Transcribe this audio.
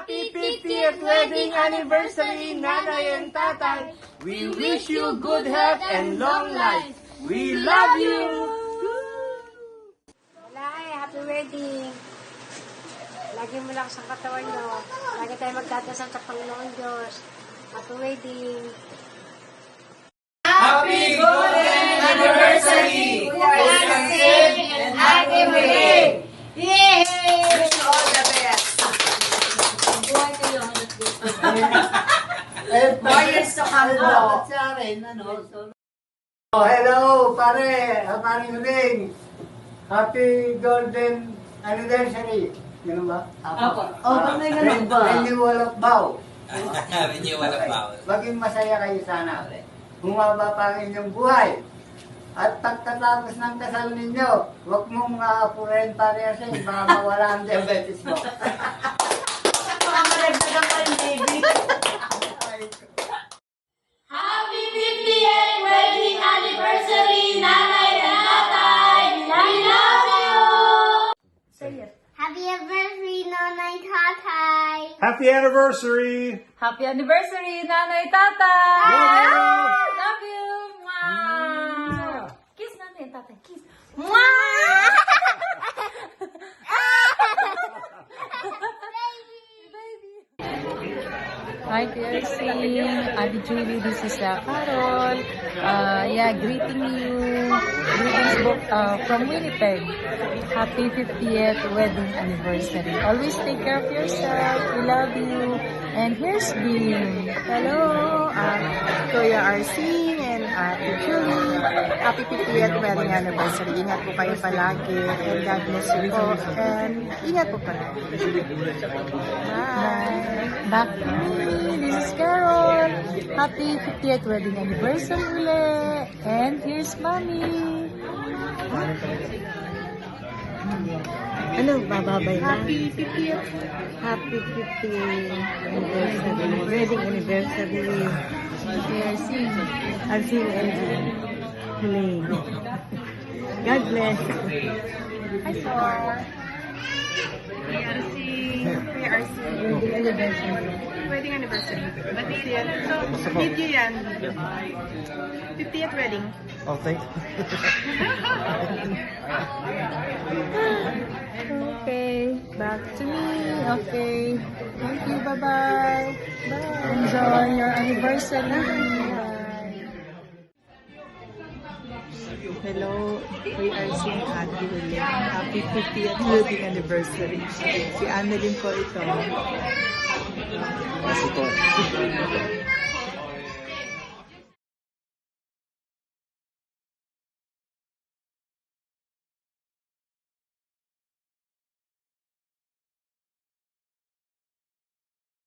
Happy 50th wedding anniversary, Nanay and Tatay. We wish you good health and long life. We love you! Nay, happy wedding. Lagi mo lang sa katawan nyo. Lagi tayo magdadasal sa Panginoon Diyos. Happy wedding. Happy golden anniversary! And happy wedding! Yay! Wish you all the best! Buhay kayo. 4 years to come po. Oh, hello, pare. Paring Ring. Happy golden anniversary. Ganun ba? Apo. May ganun ba? Renewal of vow. Renewal of vow. Maging masaya kayo sana. Humaba pa ang inyong buhay. At pagkatapos ng kasal ninyo, huwag mong apurin pare kasi baka mawala ang diabetes mo. Happy 50th wedding anniversary, Nanay and Tatay! We love you! Happy anniversary, Nanay Tatay! Happy anniversary! Happy anniversary, Nanay Tatay! Love you! Mwah! Kiss natin, Tatay. Kiss. Mwah! Hi, PRC. Ate Julie, this is Carol. Greeting you. Greetings from Winnipeg. Happy 50th wedding anniversary. Always take care of yourself. We love you. And here's Beam. Hello, Kuya RC and Ate Julie. Happy 50th wedding anniversary. Ingat po kayo palagi. And God bless you po. And ingat po palagi. Bye. Back to me. This is Carol. Happy 50th wedding anniversary ulit. And here's Mommy. Ano, bababay na? Happy 50th. Happy 50th anniversary. Wedding anniversary. RC and Helene. God bless. Hi, Sor. PRC. Wedding anniversary. Wedding anniversary. Ba't yan? So, video yan. 50th wedding. Oh, thank you. Okay, back to me. Okay. Thank you. Bye-bye. Bye. Enjoy your anniversary. Bye. Hello, we are seeing Ate ulit. Happy 50th wedding anniversary. Si Annalyn po ito.